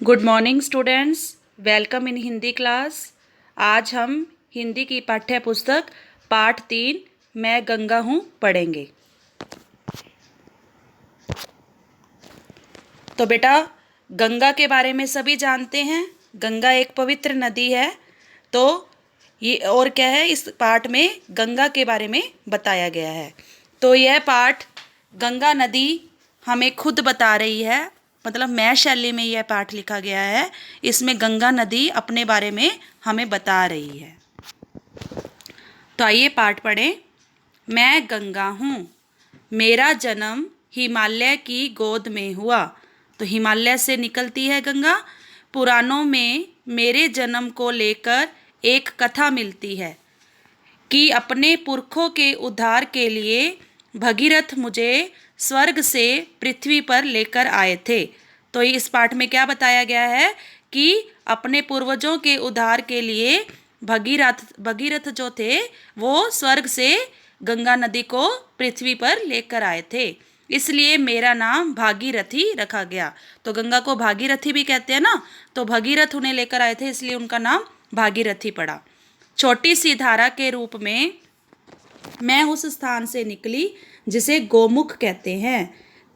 Good morning students, welcome in Hindi class. आज हम हिंदी की पाठ्य पुस्तक पाठ 3 मैं गंगा हूँ पढ़ेंगे। तो बेटा, गंगा के बारे में सभी जानते हैं। गंगा एक पवित्र नदी है। तो ये और क्या है, इस पाठ में गंगा के बारे में बताया गया है। तो यह पाठ गंगा नदी हमें खुद बता रही है, मतलब मैं शैली में यह पाठ लिखा गया है। इसमें गंगा नदी अपने बारे में हमें बता रही है। तो आइए पाठ पढ़ें। मैं गंगा हूँ, मेरा जन्म हिमालय की गोद में हुआ। तो हिमालय से निकलती है गंगा। पुराणों में मेरे जन्म को लेकर एक कथा मिलती है कि अपने पुरखों के उद्धार के लिए भगीरथ मुझे स्वर्ग से पृथ्वी पर लेकर आए थे। तो इस पाठ में क्या बताया गया है कि अपने पूर्वजों के उद्धार के लिए भगीरथ जो थे वो स्वर्ग से गंगा नदी को पृथ्वी पर लेकर आए थे, इसलिए मेरा नाम भागीरथी रखा गया। तो गंगा को भागीरथी भी कहते हैं ना, तो भगीरथ उन्हें लेकर आए थे, इसलिए उनका नाम भागीरथी पड़ा। छोटी सी धारा के रूप में मैं उस स्थान से निकली जिसे गोमुख कहते हैं।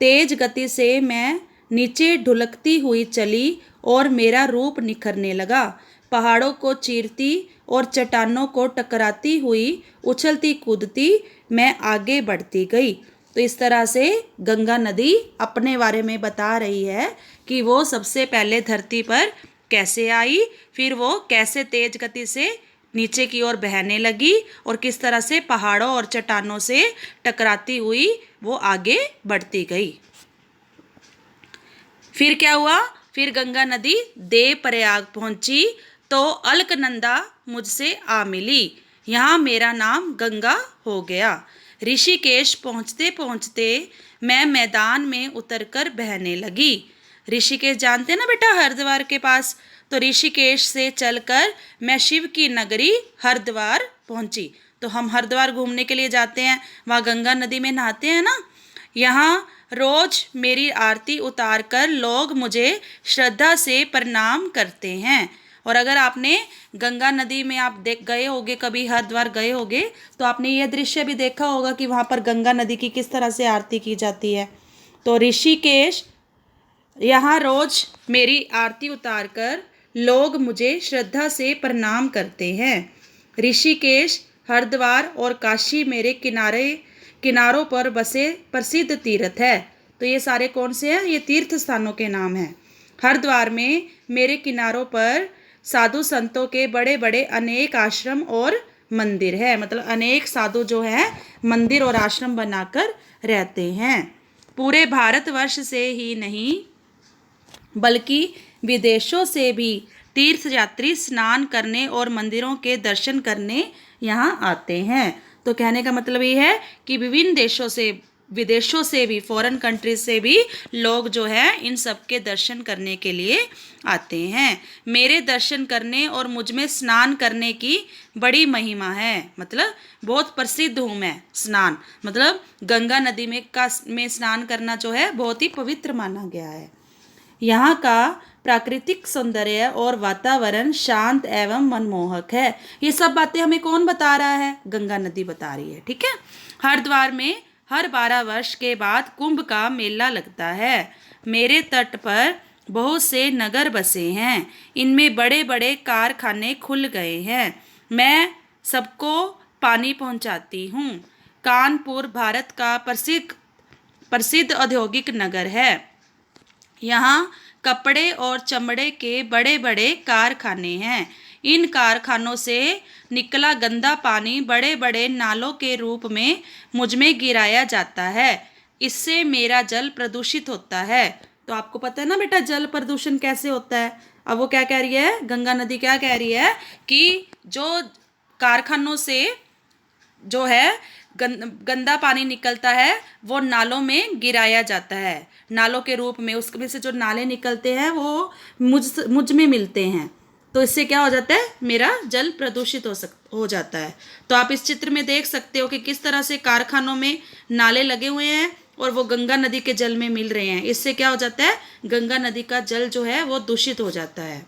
तेज गति से मैं नीचे ढुलकती हुई चली और मेरा रूप निखरने लगा। पहाड़ों को चीरती और चट्टानों को टकराती हुई उछलती कूदती मैं आगे बढ़ती गई। तो इस तरह से गंगा नदी अपने बारे में बता रही है कि वो सबसे पहले धरती पर कैसे आई, फिर वो कैसे तेज गति से नीचे की ओर बहने लगी और किस तरह से पहाड़ों और चट्टानों से टकराती हुई वो आगे बढ़ती गई। फिर क्या हुआ, फिर गंगा नदी देव प्रयाग पहुंची तो अलकनंदा मुझसे आ मिली। यहाँ मेरा नाम गंगा हो गया। ऋषिकेश पहुँचते पहुँचते मैं मैदान में उतरकर बहने लगी। ऋषिकेश जानते हैं ना बेटा, हरिद्वार के पास। तो ऋषिकेश से चलकर मैं शिव की नगरी हरिद्वार पहुंची। तो हम हरिद्वार घूमने के लिए जाते हैं, वहाँ गंगा नदी में नहाते हैं ना। यहाँ रोज मेरी आरती उतार कर लोग मुझे श्रद्धा से प्रणाम करते हैं। और अगर आपने गंगा नदी में आप देख गए होगे, कभी हरिद्वार गए होगे, तो आपने यह दृश्य भी देखा होगा कि वहाँ पर गंगा नदी की किस तरह से आरती की जाती है। तो ऋषिकेश, यहाँ रोज मेरी आरती उतार कर लोग मुझे श्रद्धा से प्रणाम करते हैं। ऋषिकेश, हरिद्वार और काशी मेरे किनारों पर बसे प्रसिद्ध तीर्थ है। तो ये सारे कौन से हैं, ये तीर्थ स्थानों के नाम हैं। हरिद्वार में मेरे किनारों पर साधु संतों के बड़े बड़े अनेक आश्रम और मंदिर है, मतलब अनेक साधु जो हैं मंदिर और आश्रम बनाकर रहते हैं। पूरे भारतवर्ष से ही नहीं बल्कि विदेशों से भी तीर्थयात्री स्नान करने और मंदिरों के दर्शन करने यहाँ आते हैं। तो कहने का मतलब ये है कि विभिन्न देशों से, विदेशों से भी, फॉरेन कंट्रीज से भी लोग जो है इन सब के दर्शन करने के लिए आते हैं। मेरे दर्शन करने और मुझ में स्नान करने की बड़ी महिमा है, मतलब बहुत प्रसिद्ध हूँ मैं। स्नान मतलब गंगा नदी में स्नान करना जो है बहुत ही पवित्र माना गया है। यहाँ का प्राकृतिक सौंदर्य और वातावरण शांत एवं मनमोहक है। ये सब बातें हमें कौन बता रहा है, गंगा नदी बता रही है। ठीक है। हरिद्वार में हर 12 वर्ष के बाद कुंभ का मेला लगता है। मेरे तट पर बहुत से नगर बसे हैं, इनमें बड़े बड़े कारखाने खुल गए हैं। मैं सबको पानी पहुंचाती हूँ। कानपुर भारत का प्रसिद्ध औद्योगिक नगर है। यहाँ कपड़े और चमड़े के बड़े बड़े कारखाने हैं। इन कारखानों से निकला गंदा पानी बड़े बड़े नालों के रूप में मुझ में गिराया जाता है। इससे मेरा जल प्रदूषित होता है। तो आपको पता है ना बेटा, जल प्रदूषण कैसे होता है। अब वो क्या कह रही है, गंगा नदी क्या कह रही है कि जो कारखानों से जो है गंदा पानी निकलता है वो नालों में गिराया जाता है, नालों के रूप में। उसमें से जो नाले निकलते हैं वो मुझ में मिलते हैं। तो इससे क्या हो जाता है, मेरा जल प्रदूषित हो जाता है। तो आप इस चित्र में देख सकते हो कि किस तरह से कारखानों में नाले लगे हुए हैं और वो गंगा नदी के जल में मिल रहे हैं, इससे क्या हो जाता है, गंगा नदी का जल जो है वो दूषित हो जाता है।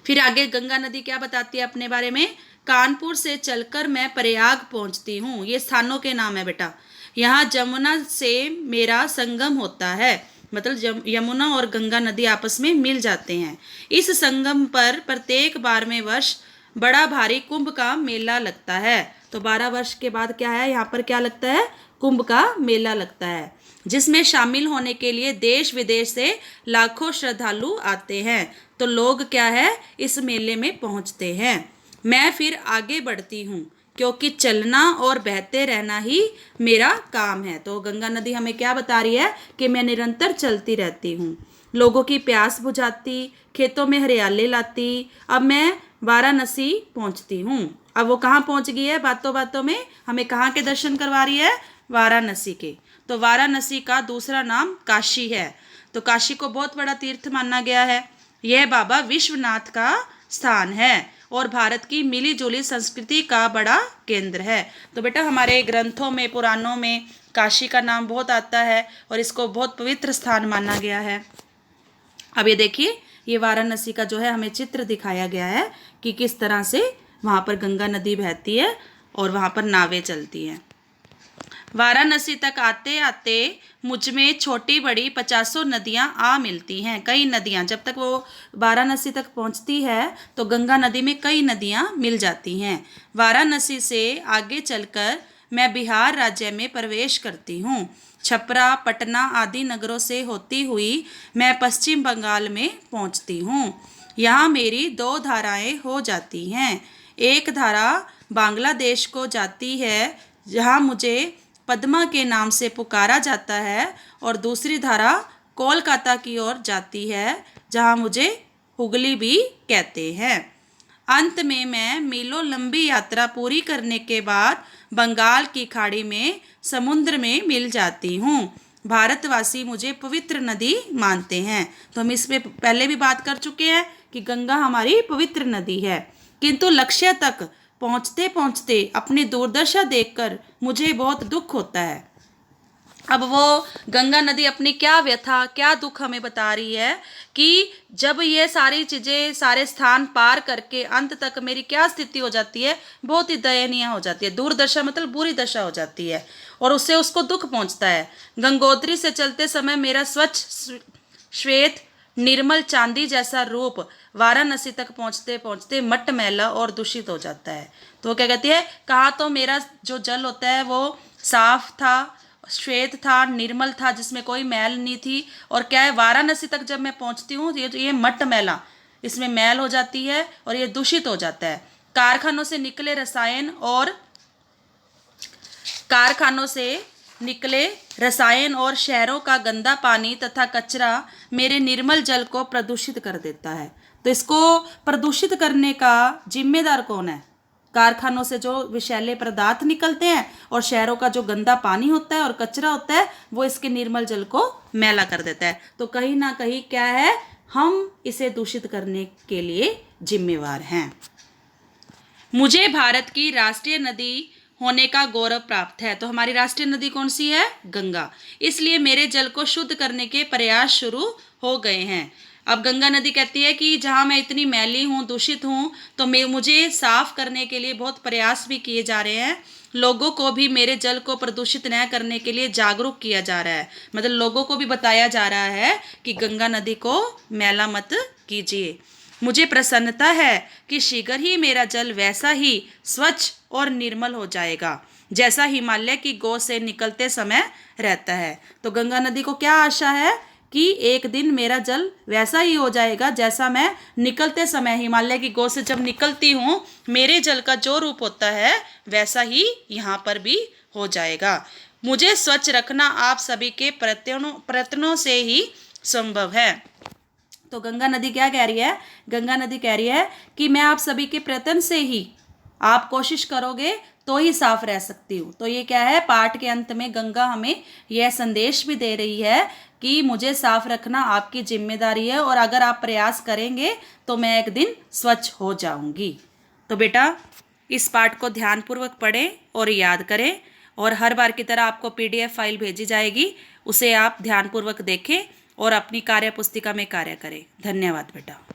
फिर आगे गंगा नदी क्या बताती है अपने बारे में, कानपुर से चलकर मैं प्रयाग पहुंचती हूँ। ये स्थानों के नाम है बेटा। यहाँ जमुना से मेरा संगम होता है, मतलब यमुना और गंगा नदी आपस में मिल जाते हैं। इस संगम पर प्रत्येक 12वें वर्ष बड़ा भारी कुंभ का मेला लगता है। तो 12 वर्ष के बाद क्या है, यहाँ पर क्या लगता है, कुंभ का मेला लगता है, जिसमें शामिल होने के लिए देश विदेश से लाखों श्रद्धालु आते हैं। तो लोग क्या है, इस मेले में पहुंचते हैं। मैं फिर आगे बढ़ती हूँ, क्योंकि चलना और बहते रहना ही मेरा काम है। तो गंगा नदी हमें क्या बता रही है कि मैं निरंतर चलती रहती हूँ, लोगों की प्यास बुझाती, खेतों में हरियाली लाती। अब मैं वाराणसी पहुँचती हूँ। अब वो कहाँ पहुँच गई है, बातों बातों में हमें कहाँ के दर्शन करवा रही है, वाराणसी के। तो वाराणसी का दूसरा नाम काशी है। तो काशी को बहुत बड़ा तीर्थ माना गया है। यह बाबा विश्वनाथ का स्थान है और भारत की मिली जुली संस्कृति का बड़ा केंद्र है। तो बेटा हमारे ग्रंथों में, पुराणों में काशी का नाम बहुत आता है और इसको बहुत पवित्र स्थान माना गया है। अब ये देखिए, ये वाराणसी का जो है हमें चित्र दिखाया गया है कि किस तरह से वहाँ पर गंगा नदी बहती है और वहाँ पर नावें चलती हैं। वाराणसी तक आते आते मुझ में छोटी बड़ी 50 नदियाँ आ मिलती हैं। कई नदियाँ, जब तक वो वाराणसी तक पहुँचती है तो गंगा नदी में कई नदियाँ मिल जाती हैं। वाराणसी से आगे चलकर मैं बिहार राज्य में प्रवेश करती हूँ। छपरा, पटना आदि नगरों से होती हुई मैं पश्चिम बंगाल में पहुँचती हूँ। यहाँ मेरी 2 धाराएँ हो जाती हैं। एक धारा बांग्लादेश को जाती है, जहाँ मुझे पद्मा के नाम से पुकारा जाता है, और दूसरी धारा कोलकाता की ओर जाती है, जहाँ मुझे हुगली भी कहते हैं। अंत में मैं मीलों लंबी यात्रा पूरी करने के बाद बंगाल की खाड़ी में समुद्र में मिल जाती हूँ। भारतवासी मुझे पवित्र नदी मानते हैं। तो हम इस पे पहले भी बात कर चुके हैं कि गंगा हमारी पवित्र नदी है, किंतु लक्ष्य तक पहुँचते पहुँचते अपनी दुर्दशा देखकर मुझे बहुत दुख होता है। अब वो गंगा नदी अपनी क्या व्यथा, क्या दुख हमें बता रही है कि जब ये सारी चीज़ें, सारे स्थान पार करके अंत तक मेरी क्या स्थिति हो जाती है, बहुत ही दयनीय हो जाती है। दुर्दशा मतलब बुरी दशा हो जाती है और उससे उसको दुख पहुंचता है। गंगोत्री से चलते समय मेरा स्वच्छ श्वेत निर्मल चांदी जैसा रूप वाराणसी तक पहुंचते पहुंचते मटमैला और दूषित हो जाता है। तो वो क्या कहती है, कहाँ तो मेरा जो जल होता है वो साफ था, श्वेत था, निर्मल था, जिसमें कोई मैल नहीं थी, और क्या है, वाराणसी तक जब मैं पहुंचती हूँ ये मटमैला, इसमें मैल हो जाती है और ये दूषित हो जाता है। कारखानों से निकले रसायन और शहरों का गंदा पानी तथा कचरा मेरे निर्मल जल को प्रदूषित कर देता है। तो इसको प्रदूषित करने का जिम्मेदार कौन है? कारखानों से जो विषैले पदार्थ निकलते हैं और शहरों का जो गंदा पानी होता है और कचरा होता है, वो इसके निर्मल जल को मैला कर देता है। तो कहीं ना कहीं क्या है, हम इसे दूषित करने के लिए जिम्मेवार हैं। मुझे भारत की राष्ट्रीय नदी होने का गौरव प्राप्त है। तो हमारी राष्ट्रीय नदी कौन सी है? गंगा। इसलिए मेरे जल को शुद्ध करने के प्रयास शुरू हो गए हैं। अब गंगा नदी कहती है कि जहाँ मैं इतनी मैली हूँ, दूषित हूँ, तो मुझे साफ करने के लिए बहुत प्रयास भी किए जा रहे हैं। लोगों को भी मेरे जल को प्रदूषित न करने के लिए जागरूक किया जा रहा है। मतलब लोगों को भी बताया जा रहा है कि गंगा नदी को मैला मत कीजिए। मुझे प्रसन्नता है कि शीघ्र ही मेरा जल वैसा ही स्वच्छ और निर्मल हो जाएगा जैसा हिमालय की गोद से निकलते समय रहता है। तो गंगा नदी को क्या आशा है कि एक दिन मेरा जल वैसा ही हो जाएगा जैसा मैं निकलते समय हिमालय की गोद से जब निकलती हूँ, मेरे जल का जो रूप होता है वैसा ही यहाँ पर भी हो जाएगा। मुझे स्वच्छ रखना आप सभी के प्रयत्नों से ही संभव है। तो गंगा नदी क्या कह रही है? गंगा नदी कह रही है कि मैं आप सभी के प्रयत्न से ही, आप कोशिश करोगे तो ही साफ रह सकती हूँ। तो ये क्या है, पाठ के अंत में गंगा हमें यह संदेश भी दे रही है कि मुझे साफ रखना आपकी जिम्मेदारी है और अगर आप प्रयास करेंगे तो मैं एक दिन स्वच्छ हो जाऊंगी। तो बेटा इस पाठ को ध्यानपूर्वक पढ़ें और याद करें और हर बार की तरह आपको PDF फाइल भेजी जाएगी, उसे आप ध्यानपूर्वक देखें और अपनी कार्य पुस्तिका में कार्य करें। धन्यवाद बेटा।